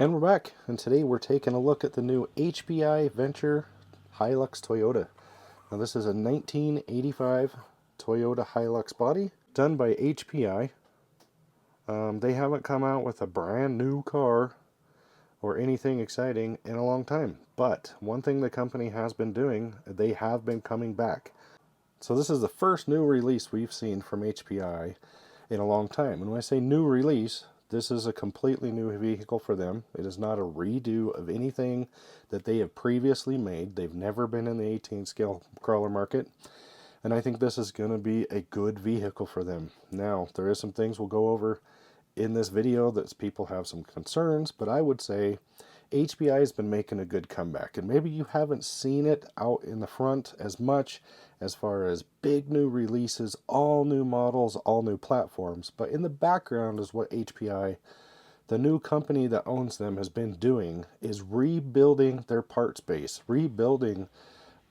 And we're back, and today we're taking a look at the new HPI Venture Hilux Toyota. Now this is a 1985 Toyota Hilux body, done by HPI. They haven't come out with a brand new car or anything exciting in a long time. But one thing the company has been doing, they have been coming back. So this is the first new release we've seen from HPI in a long time. And when I say new release, this is a completely new vehicle for them. It is not a redo of anything that they have previously made. They've never been in the 18 scale crawler market. And I think this is going to be a good vehicle for them. Now, there is some things we'll go over in this video that people have some concerns, but I would say HPI has been making a good comeback. And maybe you haven't seen it out in the front as much as far as big new releases, all new models, all new platforms. But in the background is what HPI, the new company that owns them, has been doing, is rebuilding their parts base, rebuilding.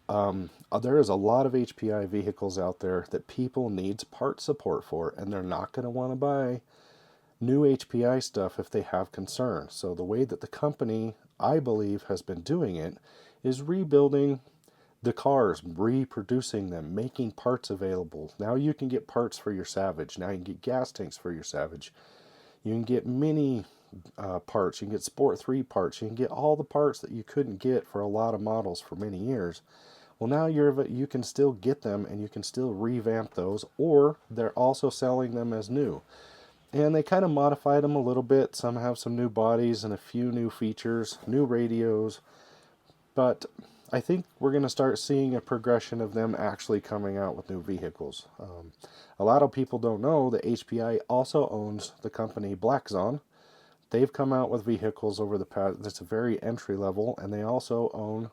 There is a lot of HPI vehicles out there that people need part support for, and they're not going to want to buy new HPI stuff if they have concerns. So the way that the company, I believe, has been doing it is rebuilding the cars, reproducing them, making parts available. Now you can get parts for your Savage. Now you can get gas tanks for your Savage. You can get mini parts. You can get Sport 3 parts. You can get all the parts that you couldn't get for a lot of models for many years. Well, now you can still get them, and you can still revamp those, or they're also selling them as new. And they kind of modified them a little bit. Some have some new bodies and a few new features, new radios. But I think we're going to start seeing a progression of them actually coming out with new vehicles. A lot of people don't know that HPI also owns the company Blackzon. They've come out with vehicles over the past, that's a very entry level, and they also own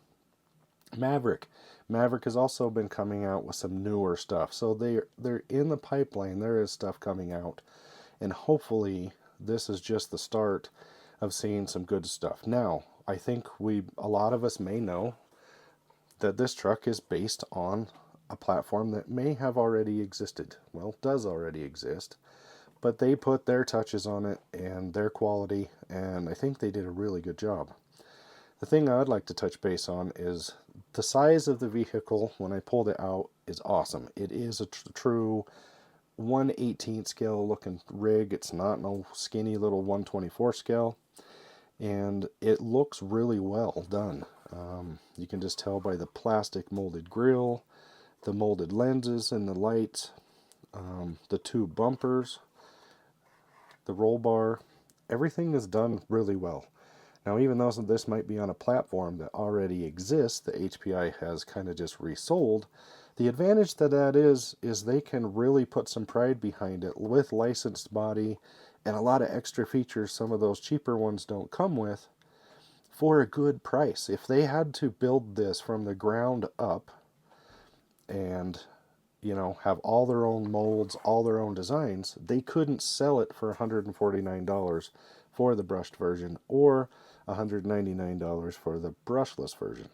Maverick. Maverick has also been coming out with some newer stuff. So they're in the pipeline. There is stuff coming out. And hopefully this is just the start of seeing some good stuff. Now, I think a lot of us may know that this truck is based on a platform that may have already existed. Well, does already exist. But they put their touches on it and their quality, and I think they did a really good job. The thing I'd like to touch base on is the size of the vehicle when I pulled it out is awesome. It is a true 1/18 scale looking rig. It's not no skinny little 1/24 scale, and it looks really well done. You can just tell by the plastic molded grille, the molded lenses and the lights, the two bumpers, the roll bar. Everything is done really well. Now, even though this might be on a platform that already exists, that HPI has kind of just resold, the advantage that is they can really put some pride behind it with licensed body and a lot of extra features some of those cheaper ones don't come with for a good price. If they had to build this from the ground up and, have all their own molds, all their own designs, they couldn't sell it for $149 for the brushed version or $199 for the brushless version.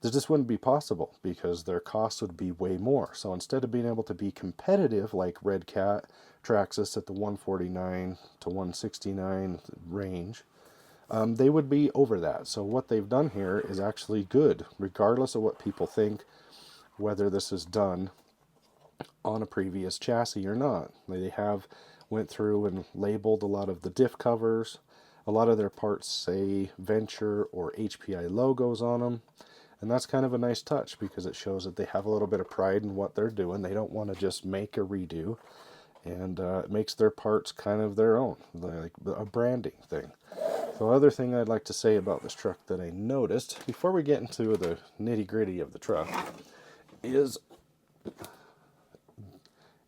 This just wouldn't be possible because their costs would be way more. So instead of being able to be competitive like Red Cat, Traxxas at the 149 to 169 range, they would be over that. So what they've done here is actually good, regardless of what people think, whether this is done on a previous chassis or not. They have went through and labeled a lot of the diff covers. A lot of their parts say Venture or HPI logos on them. And that's kind of a nice touch because it shows that they have a little bit of pride in what they're doing. They don't want to just make a redo. And it makes their parts kind of their own, like a branding thing. So other thing I'd like to say about this truck that I noticed, before we get into the nitty-gritty of the truck, is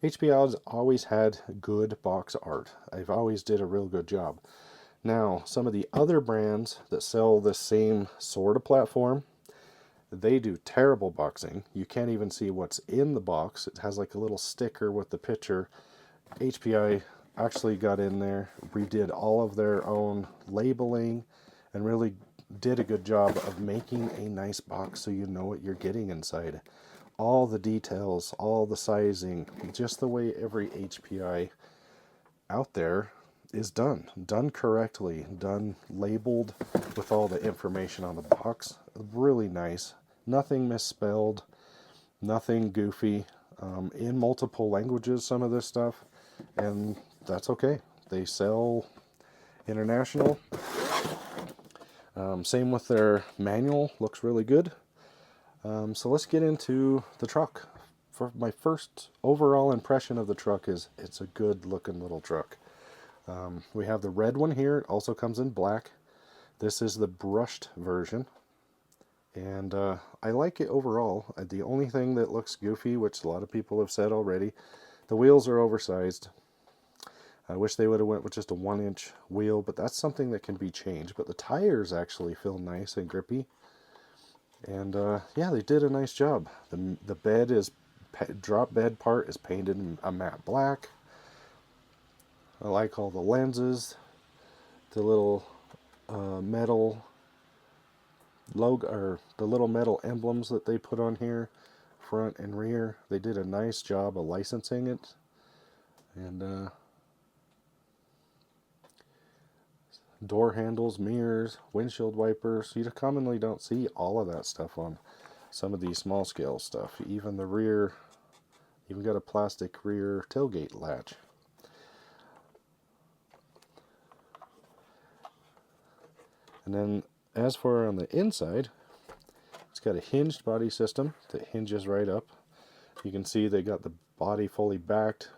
HPI has always had good box art. I've always did a real good job. Now, some of the other brands that sell the same sort of platform, they do terrible boxing. You can't even see what's in the box. It has like a little sticker with the picture. HPI actually got in there, redid all of their own labeling, and really did a good job of making a nice box so you know what you're getting inside. All the details, all the sizing, just the way every HPI out there is done correctly, done labeled with all the information on the box. Really nice. Nothing misspelled, nothing goofy. In multiple languages, some of this stuff, and that's okay. They sell international. Same with their manual, looks really good. So let's get into the truck. For my first overall impression of the truck is it's a good looking little truck. We have the red one here. It also comes in black. This is the brushed version. And I like it overall. The only thing that looks goofy, which a lot of people have said already, the wheels are oversized. I wish they would have went with just a 1-inch wheel, but that's something that can be changed. But the tires actually feel nice and grippy. And yeah, they did a nice job. The bed is, drop bed part is painted in a matte black. I like all the lenses, the little metal logo, or the little metal emblems that they put on here, front and rear. They did a nice job of licensing it. And door handles, mirrors, windshield wipers. You commonly don't see all of that stuff on some of these small scale stuff. Even the rear, even got a plastic rear tailgate latch. And then as for on the inside, it's got a hinged body system that hinges right up. You can see they got the body fully backed.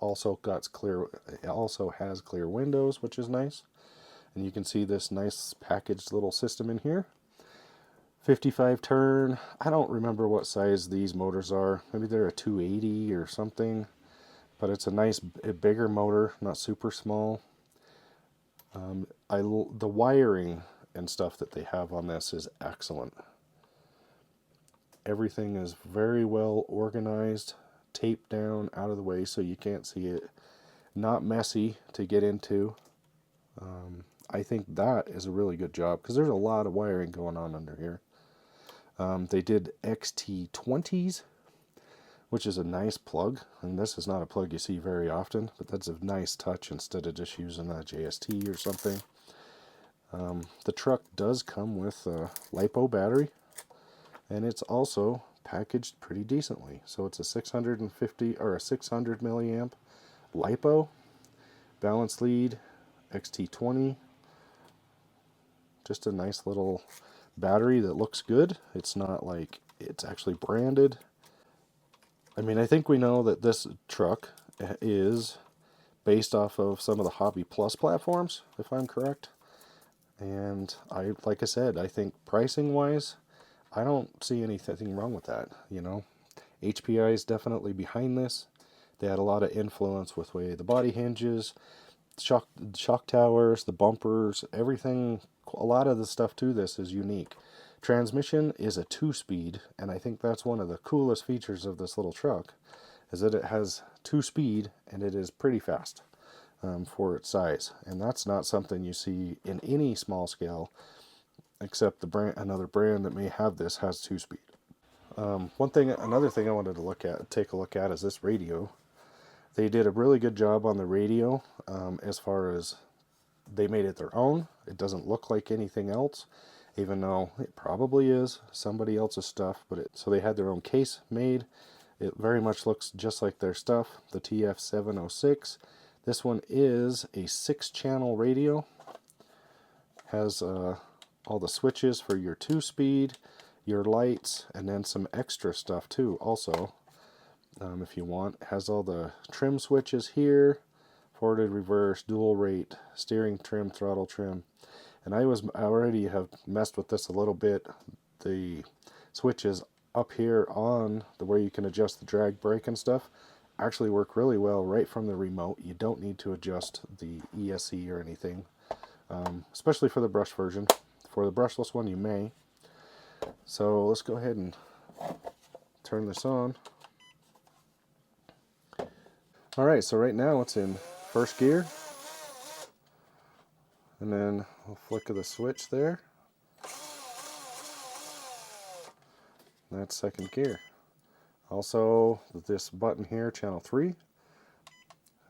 Also has clear windows, which is nice. And you can see this nice packaged little system in here. 55 turn. I don't remember what size these motors are. Maybe they're a 280 or something. But it's a nice, bigger motor, not super small. The wiring and stuff that they have on this is excellent. Everything is very well organized, taped down out of the way so you can't see it. Not messy to get into. I think that is a really good job because there's a lot of wiring going on under here. They did XT20s, which is a nice plug, and this is not a plug you see very often, but that's a nice touch instead of just using a JST or something. The truck does come with a LiPo battery, and it's also packaged pretty decently. So it's a 650 or a 600 milliamp LiPo, balance lead, XT20. Just a nice little battery that looks good. It's not like it's actually branded. I mean, I think we know that this truck is based off of some of the Hobby Plus platforms, if I'm correct. And like I said, I think pricing wise, I don't see anything wrong with that. You know, HPI is definitely behind this. They had a lot of influence with the way the body hinges, shock towers, the bumpers, everything. A lot of the stuff to this is unique. Transmission is a 2-speed, and I think that's one of the coolest features of this little truck, is that it has 2-speed and it is pretty fast for its size. And that's not something you see in any small scale, except another brand that may have this has 2-speed. Another thing I wanted to take a look at is this radio. They did a really good job on the radio, as far as they made it their own. It doesn't look like anything else, even though it probably is somebody else's stuff. So they had their own case made. It very much looks just like their stuff. The TF706. This one is a 6-channel radio. Has all the switches for your 2-speed, your lights, and then some extra stuff too also. If you want, it has all the trim switches here, forward, reverse, dual rate, steering trim, throttle trim. And I already have messed with this a little bit. The switches up here on where you can adjust the drag brake and stuff actually work really well right from the remote. You don't need to adjust the ESC or anything, especially for the brush version. For the brushless one, you may. So let's go ahead and turn this on. Alright, so right now it's in first gear. And then we'll flick of the switch there. That's second gear. Also, this button here, channel 3,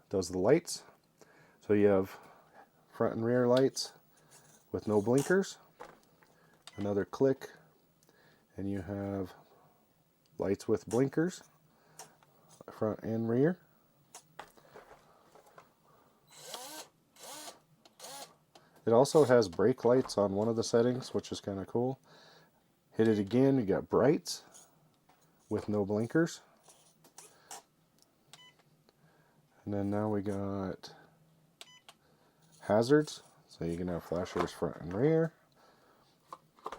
does the lights. So you have front and rear lights with no blinkers. Another click and you have lights with blinkers, front and rear. It also has brake lights on one of the settings, which is kind of cool. Hit it again, you got brights with no blinkers. And then now we got hazards, so you can have flashers front and rear in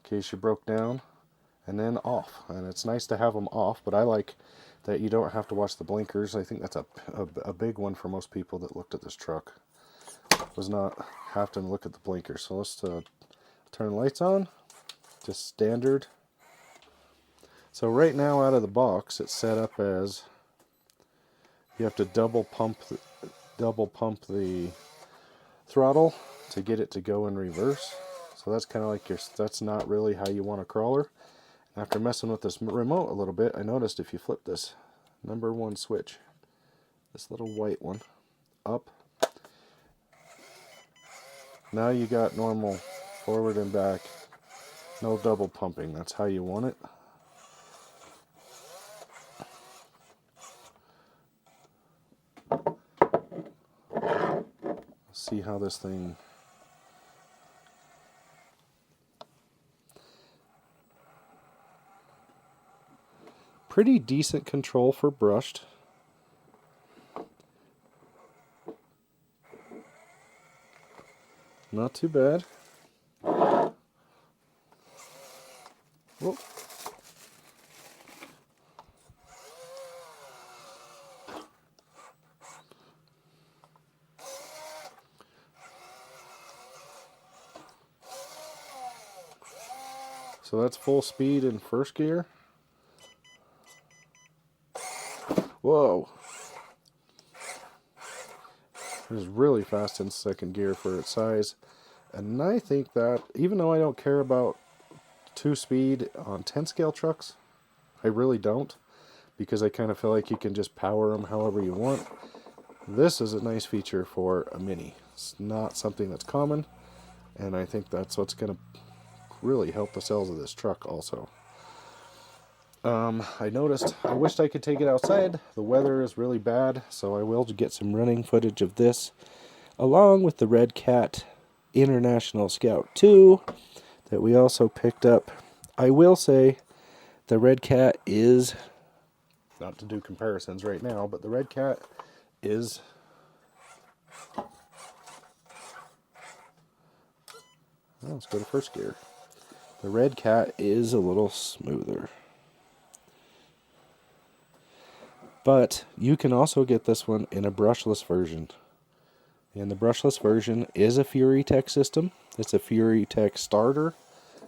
case you broke down. And then off, and it's nice to have them off, but I like that you don't have to watch the blinkers. I think that's a big one for most people that looked at this truck, was not having to look at the blinkers. So let's turn the lights on, just standard. So right now out of the box it's set up as you have to double pump the throttle to get it to go in reverse. So that's kind of like that's not really how you want a crawler. After messing with this remote a little bit, I noticed if you flip this number 1 switch, this little white one, up, now you got normal forward and back, no double pumping. That's how you want it. Let's see how this thing... Pretty decent control for brushed. Not too bad. Whoop. So that's full speed in first gear. Whoa. It was really fast in second gear for its size. And I think that, even though I don't care about 2-speed on 10-scale trucks, I really don't, because I kind of feel like you can just power them however you want. This is a nice feature for a Mini. It's not something that's common, and I think that's what's going to really help the sales of this truck also. I noticed, I wished I could take it outside. The weather is really bad, so I will get some running footage of this, along with the Red Cat International Scout 2 that we also picked up. I will say the Red Cat is, not to do comparisons right now, but the Red Cat is let's go to first gear. The Red Cat is a little smoother. But you can also get this one in a brushless version. And the brushless version is a FuryTech system. It's a FuryTech starter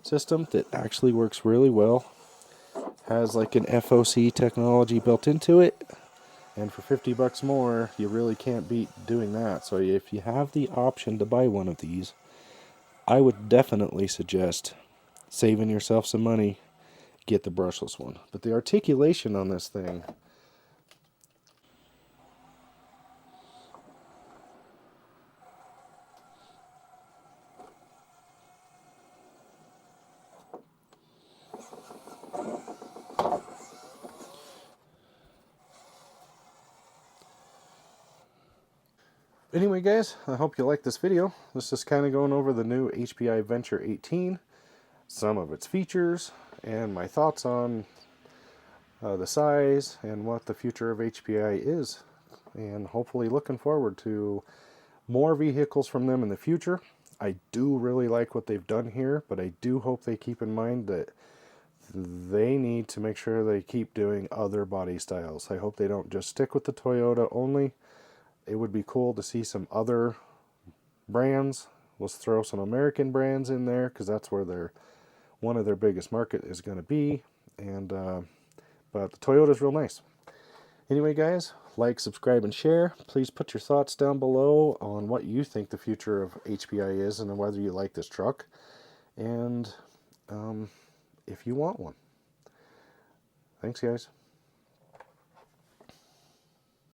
system that actually works really well. Has like an FOC technology built into it. And for $50 more, you really can't beat doing that. So if you have the option to buy one of these, I would definitely suggest saving yourself some money, get the brushless one. But the articulation on this thing... Anyway guys, I hope you liked this video. This is kind of going over the new HPI Venture 18, some of its features, and my thoughts on the size and what the future of HPI is. And hopefully looking forward to more vehicles from them in the future. I do really like what they've done here, but I do hope they keep in mind that they need to make sure they keep doing other body styles. I hope they don't just stick with the Toyota only. It would be cool to see some other brands. Let's throw some American brands in there, because that's where one of their biggest market is going to be. And but the Toyota's real nice. Anyway guys, like, subscribe, and share. Please put your thoughts down below on what you think the future of HPI is and whether you like this truck. And if you want one. Thanks guys.